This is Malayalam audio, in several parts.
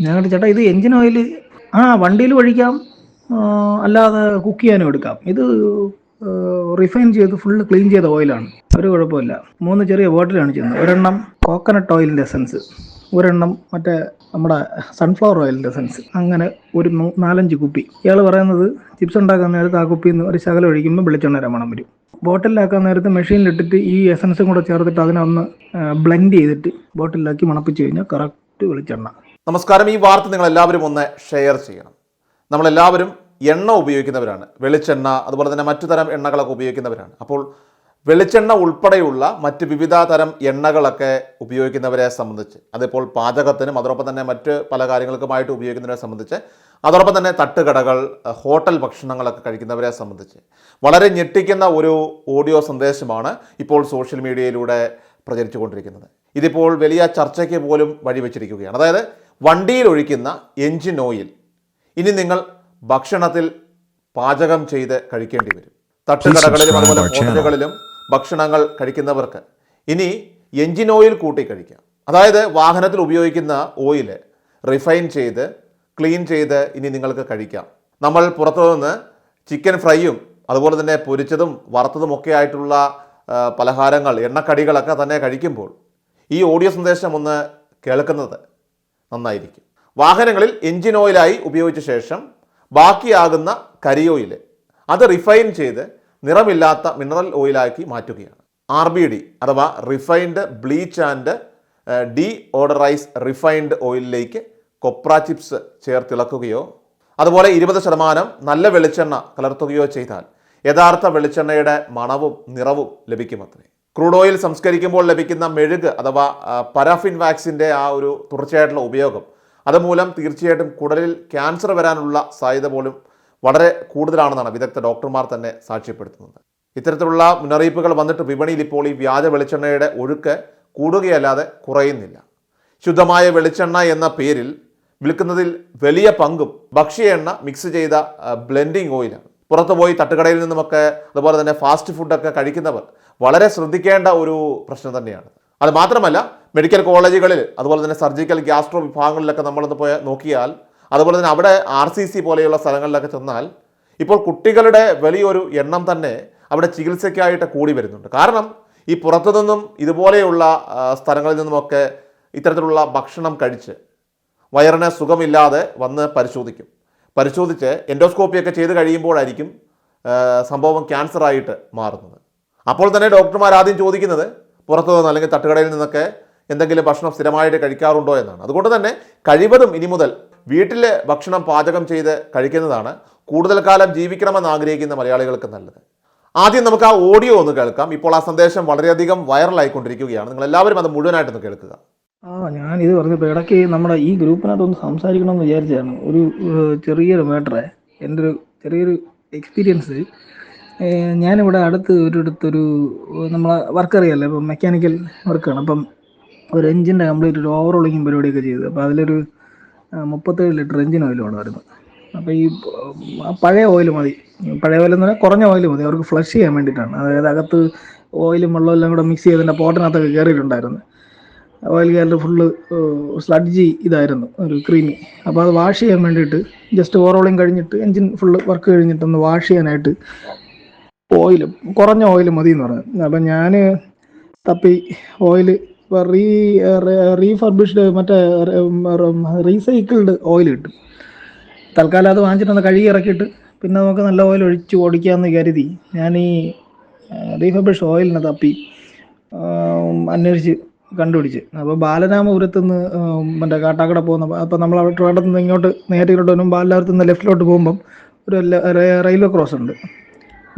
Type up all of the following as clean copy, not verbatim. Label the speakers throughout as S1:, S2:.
S1: ഞങ്ങളുടെ ചേട്ടാ ഇത് എഞ്ചിൻ ഓയിൽ വണ്ടിയിൽ ഒഴിക്കാം, അല്ലാതെ കുക്ക് ചെയ്യാനും എടുക്കാം. ഇത് റിഫൈൻ ചെയ്ത് ഫുള്ള് ക്ലീൻ ചെയ്ത ഓയിലാണ്, ഒരു കുഴപ്പമില്ല. 3 ചെറിയ ബോട്ടിലാണ് ചെയ്യുന്നത്. ഒരെണ്ണം കോക്കനട്ട് ഓയിലിൻ്റെ എസൻസ്, ഒരെണ്ണം മറ്റേ നമ്മുടെ സൺഫ്ലവർ ഓയിലിൻ്റെ എസൻസ്, അങ്ങനെ ഒരു 4-5 കുപ്പി. ഇയാൾ പറയുന്നത് ചിപ്സ് ഉണ്ടാക്കാൻ നേരത്ത് ആ കുപ്പിയിൽ നിന്ന് ഒരു ശകലം ഒഴിക്കുമ്പോൾ വെളിച്ചെണ്ണ മണം വരും. ബോട്ടിലാക്കാൻ നേരത്ത് മെഷീനിലിട്ടിട്ട് ഈ എസൻസും കൂടെ ചേർത്തിട്ട് അതിനൊന്ന് ബ്ലെൻഡ് ചെയ്തിട്ട് ബോട്ടിലാക്കി മണപ്പിച്ച് കഴിഞ്ഞാൽ കറക്റ്റ് വെളിച്ചെണ്ണ.
S2: നമസ്കാരം. ഈ വാർത്ത നിങ്ങൾ എല്ലാവരും ഒന്ന് ഷെയർ ചെയ്യണം. നമ്മളെല്ലാവരും എണ്ണ ഉപയോഗിക്കുന്നവരാണ്, വെളിച്ചെണ്ണ അതുപോലെ തന്നെ മറ്റു തരം എണ്ണകളൊക്കെ ഉപയോഗിക്കുന്നവരാണ്. അപ്പോൾ വെളിച്ചെണ്ണ ഉൾപ്പെടെയുള്ള മറ്റ് വിവിധ തരം എണ്ണകളൊക്കെ ഉപയോഗിക്കുന്നവരെ സംബന്ധിച്ച്, അതിപ്പോൾ പാചകത്തിനും അതോടൊപ്പം തന്നെ മറ്റ് പല കാര്യങ്ങൾക്കുമായിട്ട് ഉപയോഗിക്കുന്നവരെ സംബന്ധിച്ച്, അതോടൊപ്പം തന്നെ തട്ടുകടകൾ, ഹോട്ടൽ ഭക്ഷണങ്ങളൊക്കെ കഴിക്കുന്നവരെ സംബന്ധിച്ച് വളരെ ഞെട്ടിക്കുന്ന ഒരു ഓഡിയോ സന്ദേശമാണ് ഇപ്പോൾ സോഷ്യൽ മീഡിയയിലൂടെ പ്രചരിച്ചു കൊണ്ടിരിക്കുന്നത്. ഇതിപ്പോൾ വലിയ ചർച്ചയ്ക്ക് പോലും വഴിവെച്ചിരിക്കുകയാണ്. അതായത് വണ്ടിയിൽ ഒഴിക്കുന്ന എഞ്ചിൻ ഓയിൽ ഇനി നിങ്ങൾ ഭക്ഷണത്തിൽ പാചകം ചെയ്ത് കഴിക്കേണ്ടി വരും. തട്ടുകടകളിലും അതുപോലെ ഹോട്ടലുകളിലും ഭക്ഷണങ്ങൾ കഴിക്കുന്നവർക്ക് ഇനി എഞ്ചിൻ ഓയിൽ കൂട്ടി കഴിക്കാം. അതായത് വാഹനത്തിൽ ഉപയോഗിക്കുന്ന ഓയിൽ റിഫൈൻ ചെയ്ത് ക്ലീൻ ചെയ്ത് ഇനി നിങ്ങൾക്ക് കഴിക്കാം. നമ്മൾ പുറത്തുനിന്ന് ചിക്കൻ ഫ്രൈയും അതുപോലെ തന്നെ പൊരിച്ചതും വറുത്തതും ഒക്കെ ആയിട്ടുള്ള പലഹാരങ്ങൾ, എണ്ണക്കടികളൊക്കെ തന്നെ കഴിക്കുമ്പോൾ ഈ ഓഡിയോ സന്ദേശം ഒന്ന് കേൾക്കുന്നത് നന്നായിരിക്കും. വാഹനങ്ങളിൽ എഞ്ചിൻ ഓയിലായി ഉപയോഗിച്ച ശേഷം ബാക്കിയാകുന്ന കരിയോയിൽ അത് റിഫൈൻ ചെയ്ത് നിറമില്ലാത്ത മിനറൽ ഓയിലാക്കി മാറ്റുകയാണ്. RBD അഥവാ refined bleach and deodorise refined ഓയിലിലേക്ക് കൊപ്ര ചിപ്സ് ചേർത്തിളക്കുകയോ അതുപോലെ 20% നല്ല വെളിച്ചെണ്ണ കലർത്തുകയോ ചെയ്താൽ യഥാർത്ഥ വെളിച്ചെണ്ണയുടെ മണവും നിറവും ലഭിക്കുമത്രേ. ക്രൂഡ് ഓയിൽ സംസ്കരിക്കുമ്പോൾ ലഭിക്കുന്ന മെഴുക് അഥവാ പരാഫിൻ വാക്സിൻ്റെ ആ ഒരു തുടർച്ചയായിട്ടുള്ള ഉപയോഗം അതുമൂലം തീർച്ചയായിട്ടും കുടലിൽ ക്യാൻസർ വരാനുള്ള സാധ്യത പോലും വളരെ കൂടുതലാണെന്നാണ് വിദഗ്ധ ഡോക്ടർമാർ തന്നെ സാക്ഷ്യപ്പെടുത്തുന്നത്. ഇത്തരത്തിലുള്ള മുന്നറിയിപ്പുകൾ വന്നിട്ട് വിപണിയിൽ ഇപ്പോൾ ഈ വ്യാജ വെളിച്ചെണ്ണയുടെ ഒഴുക്ക് കൂടുകയല്ലാതെ കുറയുന്നില്ല. ശുദ്ധമായ വെളിച്ചെണ്ണ എന്ന പേരിൽ വിൽക്കുന്നതിൽ വലിയ പങ്കും ഭക്ഷ്യ എണ്ണ മിക്സ് ചെയ്ത ബ്ലെൻഡിങ് ഓയിലാണ്. പുറത്തുപോയി തട്ടുകടയിൽ നിന്നുമൊക്കെ അതുപോലെ തന്നെ ഫാസ്റ്റ് ഫുഡൊക്കെ കഴിക്കുന്നവർ വളരെ ശ്രദ്ധിക്കേണ്ട ഒരു പ്രശ്നം തന്നെയാണ്. അത് മാത്രമല്ല, മെഡിക്കൽ കോളേജുകളിൽ അതുപോലെ തന്നെ സർജിക്കൽ ഗ്യാസ്ട്രോ വിഭാഗങ്ങളിലൊക്കെ നമ്മളൊന്ന് പോയി നോക്കിയാൽ, അതുപോലെ തന്നെ അവിടെ RCC പോലെയുള്ള സ്ഥലങ്ങളിലൊക്കെ ചെന്നാൽ ഇപ്പോൾ കുട്ടികളുടെ വലിയൊരു എണ്ണം തന്നെ അവിടെ ചികിത്സയ്ക്കായിട്ട് കൂടി വരുന്നുണ്ട്. കാരണം ഈ പുറത്തുനിന്നും ഇതുപോലെയുള്ള സ്ഥലങ്ങളിൽ നിന്നുമൊക്കെ ഇത്തരത്തിലുള്ള ഭക്ഷണം കഴിച്ച് വയറിന് സുഖമില്ലാതെ വന്ന് പരിശോധിച്ച് എൻഡോസ്കോപ്പിയൊക്കെ ചെയ്ത് കഴിയുമ്പോഴായിരിക്കും സംഭവം ക്യാൻസറായിട്ട് മാറുന്നത്. അപ്പോൾ തന്നെ ഡോക്ടർമാർ ആദ്യം ചോദിക്കുന്നത് പുറത്തു നിന്ന് അല്ലെങ്കിൽ തട്ടുകടയിൽ നിന്നൊക്കെ എന്തെങ്കിലും ഭക്ഷണം സ്ഥിരമായിട്ട് കഴിക്കാറുണ്ടോ എന്നാണ്. അതുകൊണ്ട് തന്നെ കഴിവതും ഇനി മുതൽ വീട്ടിലെ ഭക്ഷണം പാചകം ചെയ്ത് കഴിക്കുന്നതാണ് കൂടുതൽ കാലം ജീവിക്കണമെന്ന് ആഗ്രഹിക്കുന്ന മലയാളികൾക്ക് നല്ലത്. ആദ്യം നമുക്ക് ആ ഓഡിയോ ഒന്ന് കേൾക്കാം. ഇപ്പോൾ ആ സന്ദേശം വളരെയധികം വൈറലായിക്കൊണ്ടിരിക്കുകയാണ്. നിങ്ങൾ എല്ലാവരും അത് മുഴുവനായിട്ടൊന്ന് കേൾക്കുക.
S1: ഞാൻ ഇത് പറഞ്ഞപ്പോൾ ഇടയ്ക്ക് നമ്മുടെ ഈ ഗ്രൂപ്പിനകത്തൊന്ന് സംസാരിക്കണമെന്ന് വിചാരിച്ചതാണ്. ഒരു ചെറിയൊരു മാറ്ററെ, എൻ്റെ ഒരു ചെറിയൊരു എക്സ്പീരിയൻസ്. ഞാനിവിടെ ഒരിടത്തൊരു നമ്മളെ വർക്ക് അറിയാമല്ലോ, ഇപ്പം മെക്കാനിക്കൽ വർക്കാണ്. അപ്പം ഒരു എഞ്ചിൻ്റെ കംപ്ലീറ്റ് ഒരു ഓവറോളിങ്ങും പരിപാടിയൊക്കെ ചെയ്ത്, അപ്പോൾ അതിലൊരു 37 ലിറ്റർ എഞ്ചിൻ ഓയിലാണ് വരുന്നത്. അപ്പോൾ ഈ പഴയ ഓയിൽ മതി, പഴയ ഓയിൽ എന്ന് പറഞ്ഞാൽ കുറഞ്ഞ ഓയിൽ മതി അവർക്ക് ഫ്ലഷ് ചെയ്യാൻ വേണ്ടിയിട്ടാണ്. അതായത് അകത്ത് ഓയിലും വെള്ളവും എല്ലാം കൂടെ മിക്സ് ചെയ്തതിൻ്റെ പോട്ടിനകത്തൊക്കെ കയറിയിട്ടുണ്ടായിരുന്നു. ഓയിൽ കയറിയിട്ട് ഫുള്ള് സ്ലഡ്ജി ഇതായിരുന്നു, ഒരു ക്രീമി. അപ്പോൾ അത് വാഷ് ചെയ്യാൻ വേണ്ടിയിട്ട് ജസ്റ്റ് ഓവറോളിങ് കഴിഞ്ഞിട്ട് എഞ്ചിൻ ഫുള്ള് വർക്ക് കഴിഞ്ഞിട്ടൊന്ന് വാഷ് ചെയ്യാനായിട്ട് കുറഞ്ഞ ഓയിൽ മതി എന്ന് പറഞ്ഞു. അപ്പം ഞാൻ തപ്പി ഓയിൽ റീഫർബിഷ്ഡ് മറ്റേ റീസൈക്കിൾഡ് ഓയിൽ കിട്ടും. തൽക്കാലം അത് വാങ്ങിച്ചിട്ടൊന്ന് കഴുകി ഇറക്കിയിട്ട് പിന്നെ നമുക്ക് നല്ല ഓയിൽ ഒഴിച്ച് ഓടിക്കാമെന്ന് കരുതി ഞാൻ ഈ റീഫർബിഷ്ഡ് ഓയിലിനെ തപ്പി അന്വേഷിച്ച് കണ്ടുപിടിച്ച്. അപ്പോൾ ബാലരാമപുരത്ത് നിന്ന് മറ്റേ കാട്ടാക്കട പോകുന്ന, അപ്പോൾ നമ്മൾ അവിടെ ട്രിവാൻഡ്രത്ത് നിന്ന് ഇങ്ങോട്ട് നേരിട്ട് വരും. ബാലരാമപുരത്ത് നിന്ന് ലെഫ്റ്റിലോട്ട് പോകുമ്പം ഒരു റെയിൽവേ ക്രോസ് ഉണ്ട്,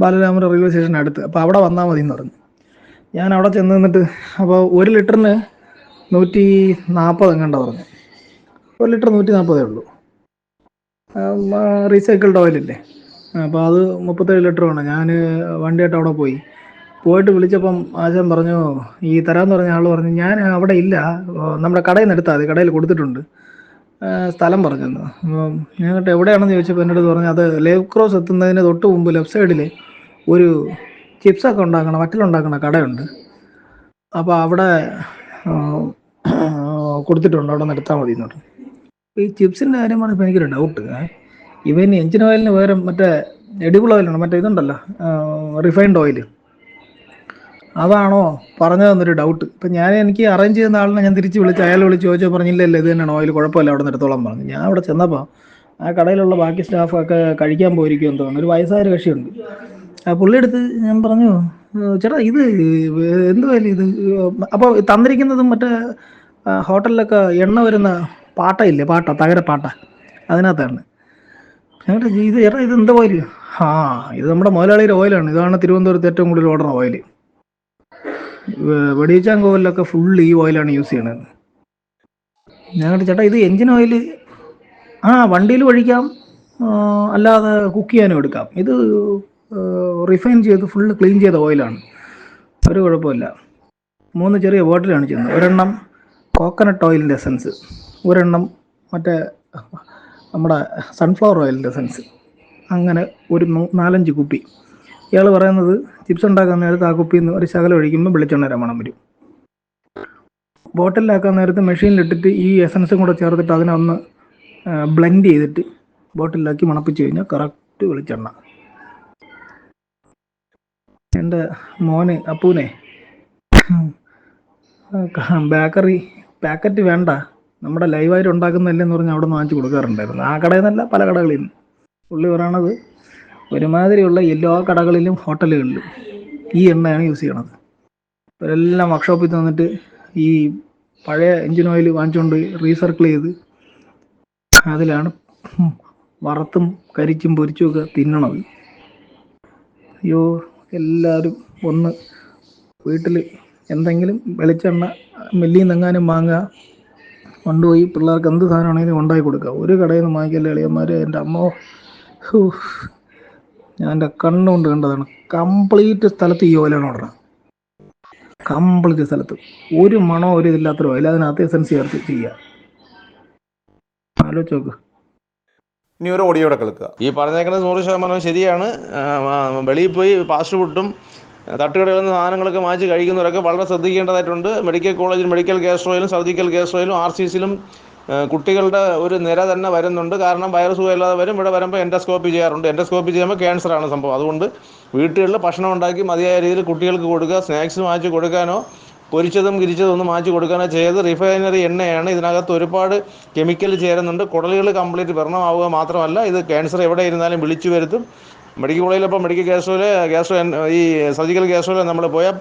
S1: ബാലരാമപുരം റെയിൽവേ സ്റ്റേഷന് അടുത്ത്. അപ്പോൾ അവിടെ വന്നാൽ മതി എന്ന് പറഞ്ഞു. ഞാൻ അവിടെ ചെന്ന് നിന്നിട്ട് അപ്പോൾ 1 ലിറ്ററിന് 140 എങ്ങാണ്ട പറഞ്ഞു. 1 ലിറ്റർ 140 ഉള്ളൂ. റീസൈക്കിൾഡ് ഓയിലില്ലേ. അപ്പോൾ അത് 37 ലിറ്റർ വേണം. ഞാൻ വണ്ടിയായിട്ട് അവിടെ പോയിട്ട് വിളിച്ചപ്പം ആശാൻ പറഞ്ഞു, ഈ തരാമെന്ന് പറഞ്ഞ ആൾ പറഞ്ഞു, ഞാൻ അവിടെ ഇല്ല, നമ്മുടെ കടയിൽ നിന്ന് എടുത്താൽ മതി, കടയിൽ കൊടുത്തിട്ടുണ്ട്, സ്ഥലം പറഞ്ഞെന്ന്. ഞാൻ കേട്ടോ എവിടെയാണെന്ന് ചോദിച്ചപ്പോൾ എൻ്റെ അടുത്ത് പറഞ്ഞു, അത് ലേവ് ക്രോസ് എത്തുന്നതിന് തൊട്ട് മുമ്പ് ലെഫ്റ്റ് സൈഡിൽ ഒരു ചിപ്സൊക്കെ വറ്റലുണ്ടാക്കണ കടയുണ്ട്, അപ്പോൾ അവിടെ കൊടുത്തിട്ടുണ്ട്, അവിടെ നിന്ന് എടുത്താൽ മതി എന്ന് പറഞ്ഞു. ഈ ചിപ്സിൻ്റെ കാര്യം പറഞ്ഞപ്പോൾ എനിക്കൊരു ഡൗട്ട്. ഇവൻ എഞ്ചിൻ ഓയിലിന് പകരം മറ്റേ എഡിബിൾ ഓയിലുണ്ട്, മറ്റേ ഇതുണ്ടല്ലോ, റിഫൈൻഡ് ഓയിൽ, അതാണോ പറഞ്ഞതെന്നൊരു ഡൗട്ട്. ഇപ്പം എനിക്ക് അറേഞ്ച് ചെയ്യുന്ന ആളിനെ ഞാൻ തിരിച്ച് വിളിച്ച് അയാൾ വിളിച്ച് ചോദിച്ചാൽ പറഞ്ഞില്ല, ഇല്ല ഇത് തന്നെയാണ് ഓയിൽ, കുഴപ്പമില്ല, അവിടെ നിന്ന് എടുത്തോളം പറഞ്ഞു. ഞാൻ അവിടെ ചെന്നപ്പോൾ ആ കടയിലുള്ള ബാക്കി സ്റ്റാഫൊക്കെ കഴിക്കാൻ പോയിരിക്കുമെന്ന് തോന്നുന്നു. ഒരു വയസ്സായൊരു കക്ഷിയുണ്ട്. ആ പുള്ളിയെടുത്ത് ഞാൻ പറഞ്ഞു, ചേട്ടാ ഇത് എന്തുവല്ല ഇത്? അപ്പോൾ തന്നിരിക്കുന്നതും മറ്റേ ഹോട്ടലിലൊക്കെ എണ്ണ വരുന്ന പാട്ടയില്ലേ, തകരപ്പാട്ട, അതിനകത്താണ്. ഞങ്ങളുടെ ഇത് ചേട്ടാ ഇത് എന്താ ഓയിൽ? ആ, ഇത് നമ്മുടെ മുതലാളിയുടെ ഓയിലാണ്, ഇതാണ് തിരുവനന്തപുരത്ത് ഏറ്റവും കൂടുതൽ ഓടുന്ന ഓയിൽ. വെടിച്ചാങ്കോവിലൊക്കെ ഫുള്ള് ഈ ഓയിലാണ് യൂസ് ചെയ്യണത്. ഞങ്ങളുടെ ചേട്ടാ ഇത് എൻജിൻ ഓയിൽ, വണ്ടിയിൽ ഒഴിക്കാം, അല്ലാതെ കുക്ക് ചെയ്യാനും എടുക്കാം. ഇത് റിഫൈൻ ചെയ്ത് ഫുള്ള് ക്ലീൻ ചെയ്ത ഓയിലാണ്, ഒരു കുഴപ്പമില്ല. 3 ചെറിയ ബോട്ടിലാണ് ചെയ്യുന്നത്. ഒരെണ്ണം കോക്കനട്ട് ഓയിലിൻ്റെ എസൻസ്, ഒരെണ്ണം മറ്റേ നമ്മുടെ സൺഫ്ലവർ ഓയിലിൻ്റെ എസൻസ്, അങ്ങനെ ഒരു 4-5 കുപ്പി. ഇയാൾ പറയുന്നത് ചിപ്സ് ഉണ്ടാക്കാൻ നേരത്ത് ആ കുപ്പിയിൽ നിന്ന് ഒരു ശകലം ഒഴിക്കുമ്പോൾ വെളിച്ചെണ്ണ മണം വരും. ബോട്ടിലാക്കാൻ നേരത്ത് മെഷീനിലിട്ടിട്ട് ഈ എസൻസും കൂടെ ചേർത്തിട്ട് അതിനൊന്ന് ബ്ലെൻഡ് ചെയ്തിട്ട് ബോട്ടിലാക്കി മണപ്പിച്ച് കഴിഞ്ഞാൽ കറക്റ്റ് വെളിച്ചെണ്ണ. എൻ്റെ മോന് അപ്പൂനെ ബേക്കറി പാക്കറ്റ് വേണ്ട, നമ്മുടെ ലൈവായിട്ട് ഉണ്ടാക്കുന്നതല്ലെന്ന് പറഞ്ഞ് അവിടെ നിന്ന് വാങ്ങിച്ച് കൊടുക്കാറുണ്ടായിരുന്നു. ആ കടയിൽ നിന്നല്ല, പല കടകളിൽ നിന്ന്. പുള്ളി പറയണത് ഒരുമാതിരിയുള്ള എല്ലാ കടകളിലും ഹോട്ടലുകളിലും ഈ എണ്ണയാണ് യൂസ് ചെയ്യണത്. ഇവരെല്ലാം വർക്ക്ഷോപ്പിൽ തന്നിട്ട് ഈ പഴയ എഞ്ചിൻ ഓയിൽ വാങ്ങിച്ചുകൊണ്ട് റീസർക്കിൾ ചെയ്ത് അതിലാണ് വറുത്തും കരിച്ചും പൊരിച്ചും ഒക്കെ തിന്നണത്. അയ്യോ, എല്ലാവരും ഒന്ന് വീട്ടിൽ എന്തെങ്കിലും വെളിച്ചെണ്ണ മില്ലിൽ നിന്നെങ്ങാനും വാങ്ങുക, കൊണ്ടുപോയി പിള്ളേർക്ക് എന്ത് സാധനമാണെങ്കിലും ഉണ്ടാക്കി കൊടുക്കുക. ഒരു കടയിൽ നിന്ന് വാങ്ങിക്കല്ലേ എളിയന്മാർ. എൻ്റെ അമ്മോ, ഞാൻ എൻ്റെ കണ്ണുകൊണ്ട് കണ്ടതാണ്. കംപ്ലീറ്റ് സ്ഥലത്ത് ഈ ഓയിലാണ് ഓടണം, കംപ്ലീറ്റ് സ്ഥലത്ത്. ഒരു മണോ ഒരു ഇതില്ലാത്തൊരു ഓയിൽ, അതിനകത്ത് എസൻസ് ചേർത്ത് ചെയ്യുക. ആലോചിച്ച് നോക്ക്.
S2: ഇനി ഒരു ഓഡിയോടെ കേൾക്കുക.
S3: ഈ പറഞ്ഞേക്കുന്നത് 100% ശരിയാണ്. വെളിയിൽ പോയി ഫാസ്റ്റ് ഫുഡും തട്ടുകടകളിൽ നിന്ന് സാധനങ്ങളൊക്കെ വാങ്ങിച്ച് കഴിക്കുന്നവരൊക്കെ വളരെ ശ്രദ്ധിക്കേണ്ടതായിട്ടുണ്ട്. മെഡിക്കൽ കോളേജിൽ മെഡിക്കൽ ഗ്യാസ്ട്രോയിലും സർജിക്കൽ ഗ്യാസ്ട്രോയിലും RCCയിലും കുട്ടികളുടെ ഒരു നിര തന്നെ വരുന്നുണ്ട്. കാരണം വൈറസ് സുഖമില്ലാതെ വരും. ഇവിടെ വരുമ്പോൾ എൻഡോസ്കോപ്പി ചെയ്യാറുണ്ട്. എൻഡോസ്കോപ്പി ചെയ്യുമ്പോൾ ക്യാൻസറാണ് സംഭവം. അതുകൊണ്ട് വീട്ടുകളിൽ ഭക്ഷണം ഉണ്ടാക്കി മതിയായ രീതിയിൽ കുട്ടികൾക്ക് കൊടുക്കുക. സ്നാക്സ് വാങ്ങിച്ച് കൊടുക്കാനോ പൊരിച്ചതും കിരിച്ചതും ഒന്നും മാറ്റി കൊടുക്കാനോ ചെയ്ത്. റിഫൈനറി എണ്ണയാണ്, ഇതിനകത്ത് ഒരുപാട് കെമിക്കൽ ചേരുന്നുണ്ട്. കുടലുകൾ കംപ്ലീറ്റ് വ്രണമാവുക മാത്രമല്ല, ഇത് ക്യാൻസർ എവിടെ ഇരുന്നാലും വിളിച്ചു വരുത്തും. മെഡിക്കൽ കോളേജിലിപ്പോൾ മെഡിക്കൽ ഗ്യാസ്ട്രോ ഈ സർജിക്കൽ ഗ്യാസ്ട്രോയിൽ നമ്മൾ പോയാൽ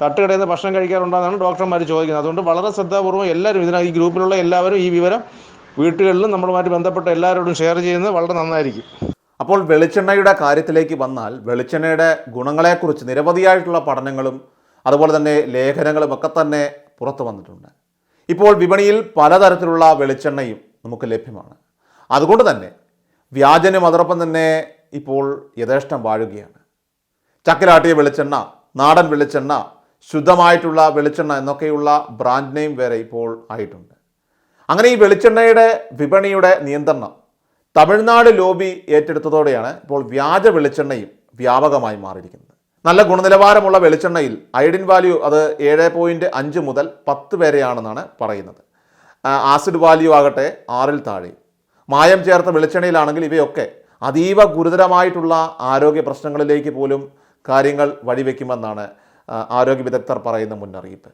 S3: തട്ടുകടയിൽ നിന്ന് ഭക്ഷണം കഴിക്കാറുണ്ടെന്നാണ് ഡോക്ടർമാർ ചോദിക്കുന്നത്. അതുകൊണ്ട് വളരെ ശ്രദ്ധാപൂർവ്വം എല്ലാവരും ഈ ഗ്രൂപ്പിലുള്ള എല്ലാവരും ഈ വിവരം വീട്ടുകളിലും നമ്മളുമായിട്ട് ബന്ധപ്പെട്ട എല്ലാവരോടും ഷെയർ ചെയ്യുന്നത് വളരെ നന്നായിരിക്കും.
S2: അപ്പോൾ വെളിച്ചെണ്ണയുടെ കാര്യത്തിലേക്ക് വന്നാൽ, വെളിച്ചെണ്ണയുടെ ഗുണങ്ങളെക്കുറിച്ച് നിരവധിയായിട്ടുള്ള പഠനങ്ങളും അതുപോലെ തന്നെ ലേഖനങ്ങളും ഒക്കെ തന്നെ പുറത്തു വന്നിട്ടുണ്ട്. ഇപ്പോൾ വിപണിയിൽ പലതരത്തിലുള്ള വെളിച്ചെണ്ണയും നമുക്ക് ലഭ്യമാണ്. അതുകൊണ്ട് തന്നെ വ്യാജനും അതോടൊപ്പം തന്നെ ഇപ്പോൾ യഥേഷ്ടം വാഴുകയാണ്. ചക്കിലാട്ടിയ വെളിച്ചെണ്ണ, നാടൻ വെളിച്ചെണ്ണ, ശുദ്ധമായിട്ടുള്ള വെളിച്ചെണ്ണ എന്നൊക്കെയുള്ള ബ്രാൻഡ് നെയിം വരെ ഇപ്പോൾ ആയിട്ടുണ്ട്. അങ്ങനെ ഈ വെളിച്ചെണ്ണയുടെ വിപണിയുടെ നിയന്ത്രണം തമിഴ്നാട് ലോബി ഏറ്റെടുത്തതോടെയാണ് ഇപ്പോൾ വ്യാജ വെളിച്ചെണ്ണയും വ്യാപകമായി മാറിയിരിക്കുന്നത്. നല്ല ഗുണനിലവാരമുള്ള വെളിച്ചെണ്ണയിൽ അയഡിൻ വാല്യൂ അത് 7.5 മുതൽ 10 വരെയാണെന്നാണ് പറയുന്നത്. ആസിഡ് വാല്യൂ ആകട്ടെ 6-ൽ താഴെ. മായം ചേർത്ത വെളിച്ചെണ്ണയിലാണെങ്കിൽ ഇവയൊക്കെ അതീവ ഗുരുതരമായിട്ടുള്ള ആരോഗ്യ പ്രശ്നങ്ങളിലേക്ക് പോലും കാര്യങ്ങൾ വഴിവെക്കുമെന്നാണ് ആരോഗ്യ വിദഗ്ധർ പറയുന്ന മുന്നറിയിപ്പ്.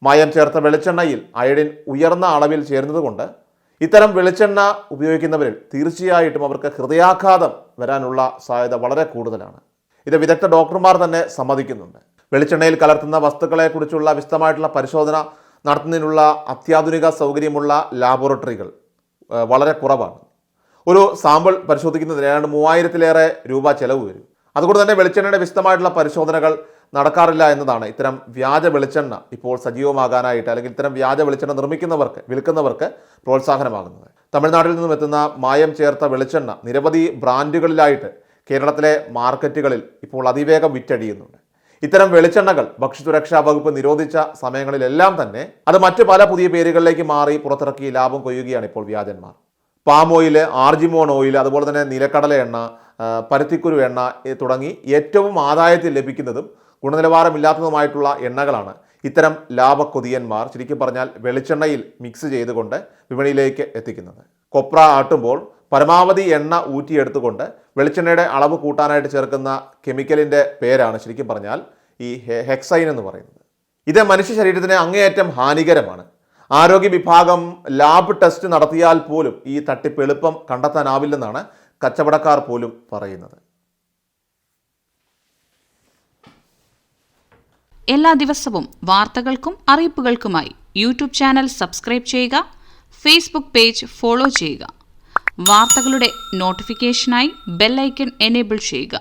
S2: മായം ചേർത്ത വെളിച്ചെണ്ണയിൽ അയഡിൻ ഉയർന്ന അളവിൽ ചേരുന്നതുകൊണ്ട് ഇത്തരം വെളിച്ചെണ്ണ ഉപയോഗിക്കുന്നവരിൽ തീർച്ചയായിട്ടും അവർക്ക് ഹൃദയാഘാതം വരാനുള്ള സാധ്യത വളരെ കൂടുതലാണ്. ഇത് വിദഗ്ധ ഡോക്ടർമാർ തന്നെ സമ്മതിക്കുന്നുണ്ട്. വെളിച്ചെണ്ണയിൽ കലർത്തുന്ന വസ്തുക്കളെക്കുറിച്ചുള്ള വിശദമായിട്ടുള്ള പരിശോധന നടത്തുന്നതിനുള്ള അത്യാധുനിക സൗകര്യമുള്ള ലാബോറട്ടറികൾ വളരെ കുറവാണ്. ഒരു സാമ്പിൾ പരിശോധിക്കുന്നതിന് ഏതാണ്ട് 3000-ലേറെ രൂപ ചെലവ് വരും. അതുകൊണ്ട് തന്നെ വെളിച്ചെണ്ണയുടെ വിശദമായിട്ടുള്ള പരിശോധനകൾ നടക്കാറില്ല എന്നതാണ് ഇത്തരം വ്യാജ വെളിച്ചെണ്ണ ഇപ്പോൾ സജീവമാകാനായിട്ട്, അല്ലെങ്കിൽ ഇത്തരം വ്യാജ വെളിച്ചെണ്ണ വിൽക്കുന്നവർക്ക് പ്രോത്സാഹനമാകുന്നത്. തമിഴ്നാട്ടിൽ നിന്നും എത്തുന്ന മായം ചേർത്ത വെളിച്ചെണ്ണ നിരവധി ബ്രാൻഡുകളിലായിട്ട് കേരളത്തിലെ മാർക്കറ്റുകളിൽ ഇപ്പോൾ അതിവേഗം വിറ്റഴിയുന്നുണ്ട്. ഇത്തരം വെളിച്ചെണ്ണകൾ ഭക്ഷ്യസുരക്ഷാ വകുപ്പ് നിരോധിച്ച സമയങ്ങളിലെല്ലാം തന്നെ അത് മറ്റ് പല പുതിയ പേരുകളിലേക്ക് മാറി പുറത്തിറക്കി ലാഭം കൊയ്യുകയാണ് ഇപ്പോൾ വ്യാജന്മാർ. പാം ഓയിൽ, ആർജിമോൺ ഓയിൽ, അതുപോലെ തന്നെ നിലക്കടല എണ്ണ, പരുത്തിക്കുരു എണ്ണ തുടങ്ങി ഏറ്റവും ആദായത്തിൽ ലഭിക്കുന്നതും ഗുണനിലവാരമില്ലാത്തതുമായിട്ടുള്ള എണ്ണകളാണ് ഇത്തരം ലാഭക്കൊതിയന്മാർ ശരിക്കും പറഞ്ഞാൽ വെളിച്ചെണ്ണയിൽ മിക്സ് ചെയ്തുകൊണ്ട് വിപണിയിലേക്ക് എത്തിക്കുന്നത്. കൊപ്ര ആട്ടുമ്പോൾ പരമാവധി എണ്ണ ഊറ്റിയെടുത്തുകൊണ്ട് വെളിച്ചെണ്ണയുടെ അളവ് കൂട്ടാനായിട്ട് ചേർക്കുന്ന കെമിക്കലിൻ്റെ പേരാണ് ശരിക്കും പറഞ്ഞാൽ ഈ ഹെക്സൈൻ എന്ന് പറയുന്നത്. ഇത് മനുഷ്യ ശരീരത്തിന് അങ്ങേയറ്റം ഹാനികരമാണ്. ആരോഗ്യ വിഭാഗം ലാബ് ടെസ്റ്റ് നടത്തിയാൽ പോലും ഈ തട്ടിപ്പ് എളുപ്പം കണ്ടെത്താനാവില്ലെന്നാണ് കച്ചവടക്കാർ പോലും പറയുന്നത്.
S4: എല്ലാ ദിവസവും വാർത്തകൾക്കും അറിയിപ്പുകൾക്കുമായി യൂട്യൂബ് ചാനൽ സബ്സ്ക്രൈബ് ചെയ്യുക, ഫേസ്ബുക്ക് പേജ് ഫോളോ ചെയ്യുക. വാർത്തകളുടെ നോട്ടിഫിക്കേഷനായി ബെൽ ഐക്കൺ എനേബിൾ ചെയ്യുക.